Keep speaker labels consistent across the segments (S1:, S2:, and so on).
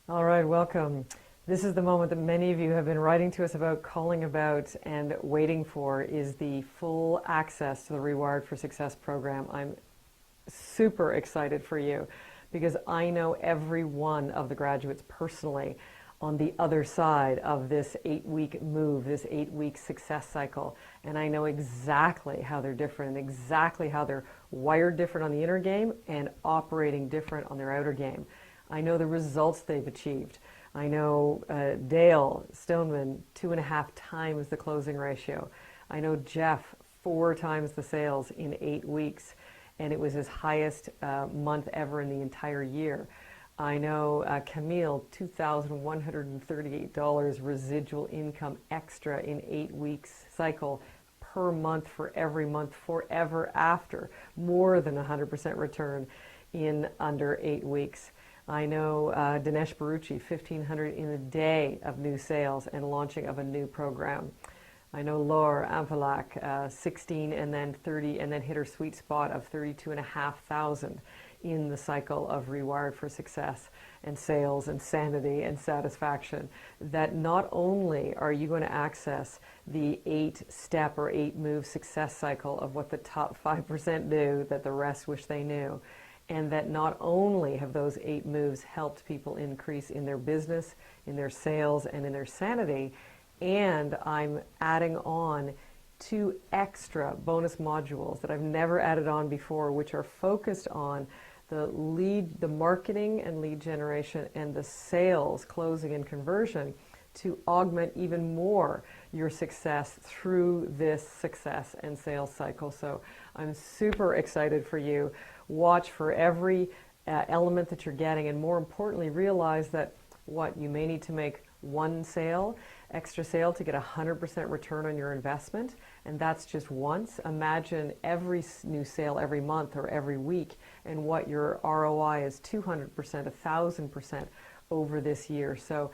S1: All right, welcome. This is the moment that many of you have been writing to us about, calling about, and waiting for, is the full access to the Rewired for Success program. I'm super excited for you because I know every one of the graduates personally on the other side of this 8-week move, this 8-week success cycle. And I know exactly how they're different, exactly how they're wired different on the inner game and operating different on their outer game. I know the results they've achieved. I know Dale Stoneman, 2.5 times the closing ratio. I know Jeff, 4 times the sales in 8 weeks, and it was his highest month ever in the entire year. I know Camille, $2,138 residual income extra in 8 weeks cycle per month for every month forever after, more than 100% return in under 8 weeks. I know Dinesh Baruchi, $1,500 in a day of new sales and launching of a new program. I know Laura Ampalak, 16 and then 30, and then hit her sweet spot of 32,500 in the cycle of Rewired for Success and sales and sanity and satisfaction. That not only are you going to access the 8-step or 8-move success cycle of what the top 5% do that the rest wish they knew, and that not only have those 8 moves helped people increase in their business, in their sales, and in their sanity, and I'm adding on 2 extra bonus modules that I've never added on before, which are focused on the marketing and lead generation and the sales, closing, and conversion to augment even more your success through this success and sales cycle. So I'm super excited for you. Watch for every element that you're getting, and more importantly, realize that you may need to make 1 extra sale to get 100% return on your investment, and that's just once. Imagine every new sale every month or every week, and what your ROI is 200%, 1,000% over this year. So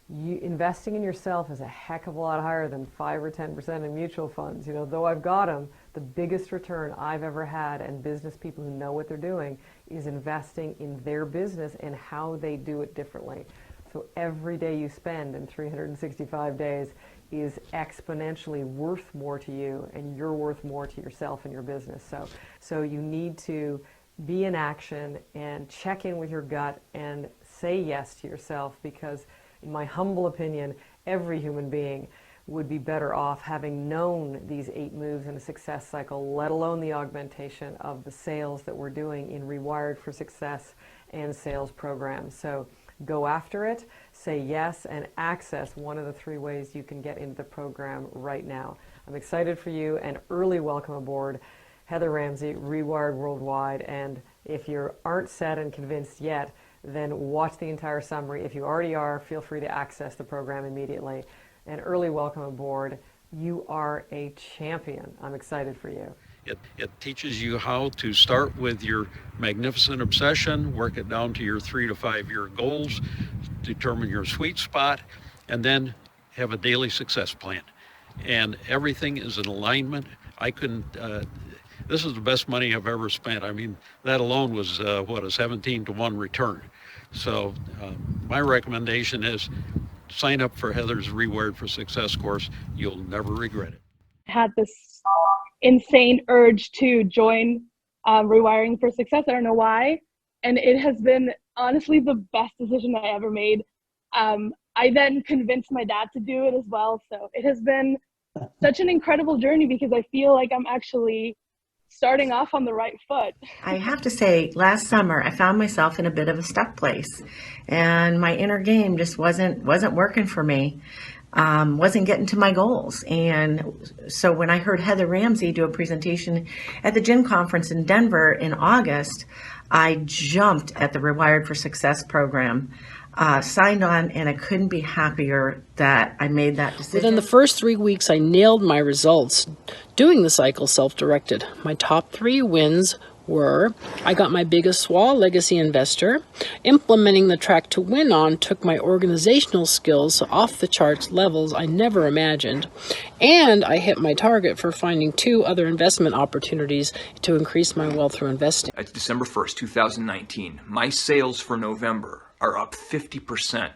S1: investing in yourself is a heck of a lot higher than 5 or 10% in mutual funds. Though I've got them, the biggest return I've ever had, and business people who know what they're doing, is investing in their business and how they do it differently. So every day you spend in 365 days is exponentially worth more to you, and you're worth more to yourself and your business. So you need to be in action and check in with your gut and say yes to yourself, because in my humble opinion, every human being would be better off having known these 8 moves in a success cycle, let alone the augmentation of the sales that we're doing in Rewired for Success and sales programs. So go after it, say yes, and access one of the 3 ways you can get into the program right now. I'm excited for you, and early welcome aboard. Heather Ramsey, Rewired Worldwide, and if you aren't set and convinced yet, then watch the entire summary. If you already are, feel free to access the program immediately. And early welcome aboard. You are a champion. I'm excited for you.
S2: It teaches you how to start with your magnificent obsession, work it down to your 3 to 5 year goals, determine your sweet spot, and then have a daily success plan. And everything is in alignment. This is the best money I've ever spent. I mean, that alone was, a 17-to-1 return. So my recommendation is sign up for Heather's Rewired for Success course. You'll never regret it.
S3: Had this insane urge to join Rewiring for Success. I don't know why. And it has been honestly the best decision I ever made. I then convinced my dad to do it as well. So it has been such an incredible journey, because I feel like I'm actually starting off on the right foot.
S4: I have to say, last summer I found myself in a bit of a stuck place, and my inner game just wasn't working for me. Wasn't getting to my goals. And so when I heard Heather Ramsey do a presentation at the Gym Conference in Denver in August, I jumped at the Rewired for Success program, signed on, and I couldn't be happier that I made that decision.
S5: Within the first 3 weeks, I nailed my results doing the cycle self-directed. My top 3 wins were: I got my biggest SWA legacy investor, implementing the track to win on took my organizational skills to off the charts levels I never imagined, and I hit my target for finding 2 other investment opportunities to increase my wealth through investing.
S6: It's December 1st, 2019. My sales for November are up 50%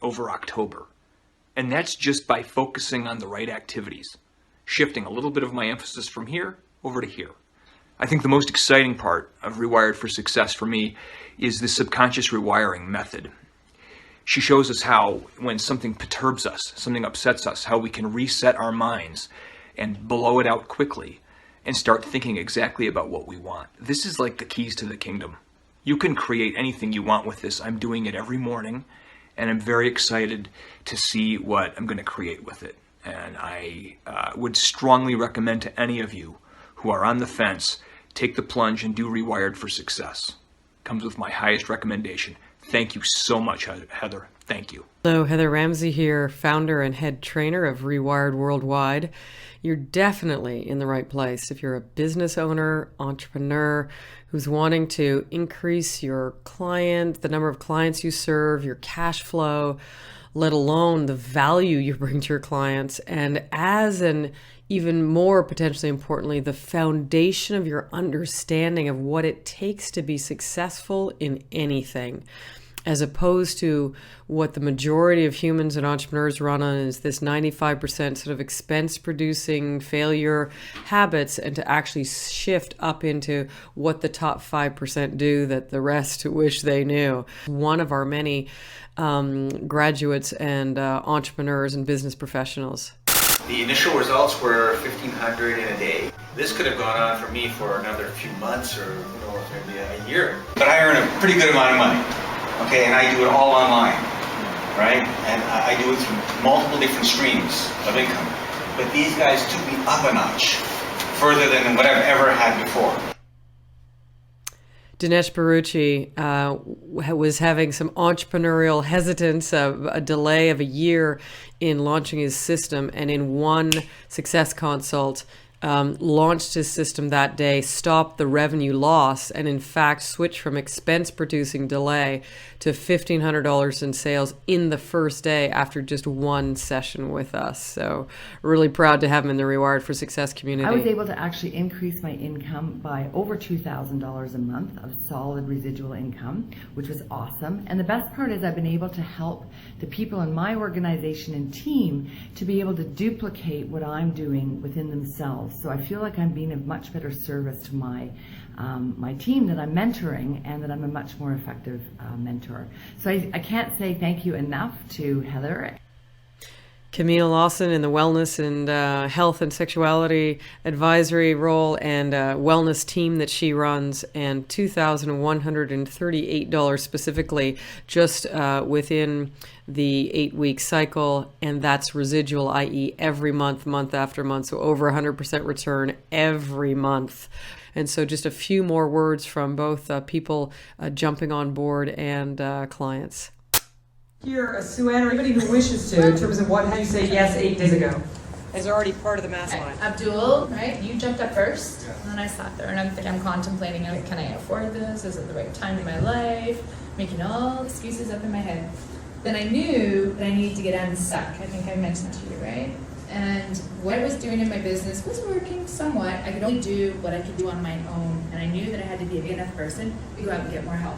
S6: over October. And that's just by focusing on the right activities, shifting a little bit of my emphasis from here over to here. I think the most exciting part of Rewired for Success for me is the subconscious rewiring method. She shows us how, when something perturbs us, something upsets us, how we can reset our minds and blow it out quickly and start thinking exactly about what we want. This is like the keys to the kingdom. You can create anything you want with this. I'm doing it every morning, and I'm very excited to see what I'm going to create with it. And I would strongly recommend to any of you who are on the fence, take the plunge and do Rewired for Success. Comes with my highest recommendation. Thank you so much, Heather. Thank you.
S1: Hello, Heather Ramsey here, founder and head trainer of Rewired Worldwide. You're definitely in the right place if you're a business owner, entrepreneur who's wanting to increase your the number of clients you serve, your cash flow, let alone the value you bring to your clients. And as an even more potentially importantly, the foundation of your understanding of what it takes to be successful in anything, as opposed to what the majority of humans and entrepreneurs run on is this 95% sort of expense producing failure habits, and to actually shift up into what the top 5% do that the rest wish they knew. One of our many graduates and entrepreneurs and business professionals.
S7: The initial results were $1,500 in a day. This could have gone on for me for another few months or maybe a year. But I earn a pretty good amount of money, okay? And I do it all online, right? And I do it through multiple different streams of income. But these guys took me up a notch, further than what I've ever had before.
S1: Dinesh Baruchi was having some entrepreneurial hesitance, a delay of a year in launching his system, and in one success consult, launched his system that day, stopped the revenue loss, and in fact switched from expense producing delay to $1,500 in sales in the first day after just one session with us. So really proud to have him in the Rewired for Success community.
S8: I was able to actually increase my income by over $2,000 a month of solid residual income, which was awesome. And the best part is I've been able to help the people in my organization and team to be able to duplicate what I'm doing within themselves. So I feel like I'm being of much better service to my team that I'm mentoring, and that I'm a much more effective mentor. So I can't say thank you enough to Heather.
S1: Camille Lawson in the wellness and health and sexuality advisory role and wellness team that she runs, and $2,138 specifically just within the 8-week cycle, and that's residual, i.e. every month, month after month, so over 100% return every month. And so just a few more words from both people jumping on board and clients.
S9: Here, Sue Ann, or anybody who wishes to, in terms of what did you say yes 8 days ago?
S1: Is already part of the mastermind.
S10: Abdul, right? You jumped up first, and then I sat there, and I'm contemplating, can I afford this? Is it the right time in my life? Making all excuses up in my head. Then I knew that I needed to get unstuck. I think I mentioned to you, right? And what I was doing in my business was working somewhat. I could only do what I could do on my own, and I knew that I had to be a big enough person to go out and get more help.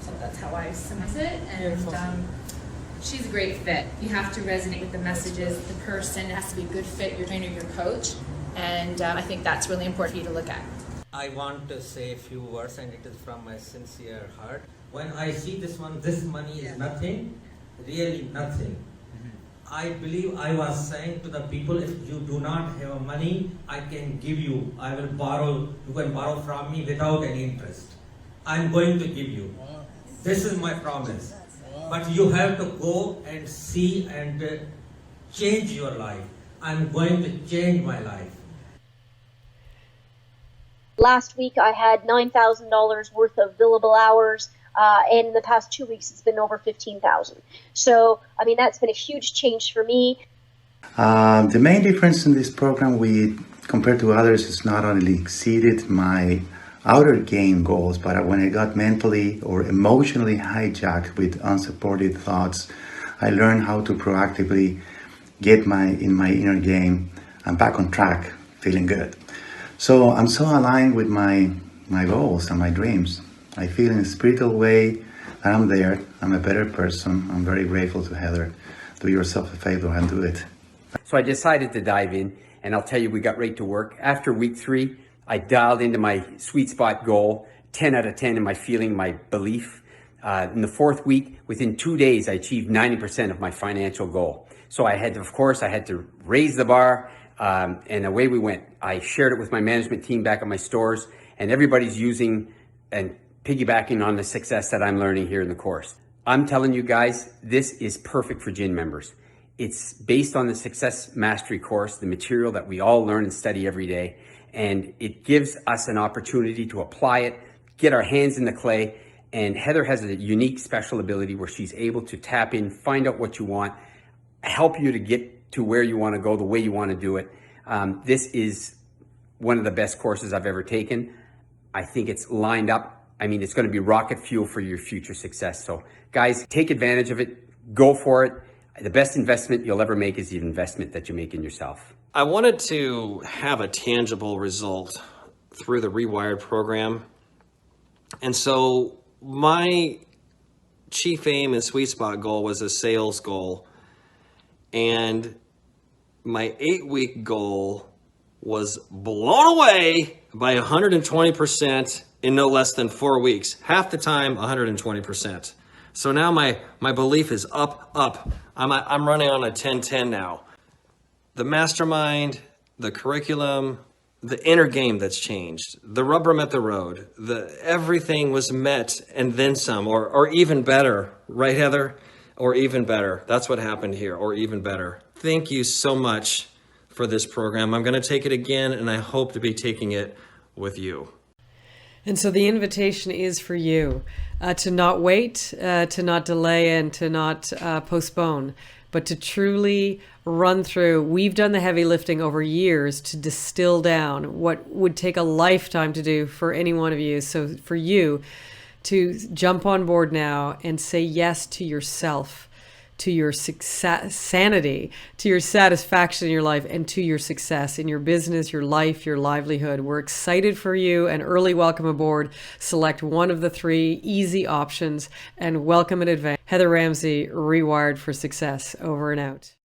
S10: So that's how I summarize it. And she's a great fit. You have to resonate with the messages, the person. It has to be a good fit, your trainer, your coach. And I think that's really important for you to look at.
S11: I want to say a few words, and it is from my sincere heart. When I see this money is nothing, really nothing. I believe I was saying to the people, if you do not have money, I can give you. I will borrow. You can borrow from me without any interest. I'm going to give you. This is my promise. But you have to go and see and change your life. I'm going to change my life.
S12: Last week I had $9,000 worth of billable hours, and in the past 2 weeks it's been over 15,000. So, I mean, that's been a huge change for me.
S13: The main difference in this program compared to others is not only exceeded my outer game goals, but when I got mentally or emotionally hijacked with unsupported thoughts, I learned how to proactively get in my inner game and back on track, feeling good. So I'm so aligned with my goals and my dreams. I feel in a spiritual way and I'm there. I'm a better person. I'm very grateful to Heather. Do yourself a favor and do it.
S14: So I decided to dive in, and I'll tell you, we got right to work. After week 3, I dialed into my sweet spot goal, 10 out of 10 in my feeling, my belief. In the 4th week, within 2 days, I achieved 90% of my financial goal. So I had to raise the bar, and away we went. I shared it with my management team back at my stores, and everybody's using and piggybacking on the success that I'm learning here in the course. I'm telling you guys, this is perfect for gym members. It's based on the Success Mastery course, the material that we all learn and study every day, and it gives us an opportunity to apply it, get our hands in the clay. And Heather has a unique special ability where she's able to tap in, find out what you want, help you to get to where you want to go, the way you want to do it. This is one of the best courses I've ever taken. I think it's lined up. I mean, it's going to be rocket fuel for your future success. So guys, take advantage of it. Go for it. The best investment you'll ever make is the investment that you make in yourself.
S15: I wanted to have a tangible result through the Rewired program. And so my chief aim and sweet spot goal was a sales goal. And my 8-week goal was blown away by 120% in no less than 4 weeks. Half the time, 120%. So now my belief is up. I'm running on a 10-10 now. The mastermind, the curriculum, the inner game that's changed, the rubber met the road, everything was met and then some, or even better, right, Heather? Or even better. That's what happened here, or even better. Thank you so much for this program. I'm going to take it again, and I hope to be taking it with you.
S1: And so the invitation is for you to not wait, to not delay, and to not postpone, but to truly run through. We've done the heavy lifting over years to distill down what would take a lifetime to do for any one of you. So for you to jump on board now and say yes to yourself, to your success, sanity, to your satisfaction in your life, and to your success in your business, your life, your livelihood. We're excited for you and early welcome aboard. Select one of the 3 easy options and welcome in advance. Heather Ramsey, Rewired for Success. Over and out.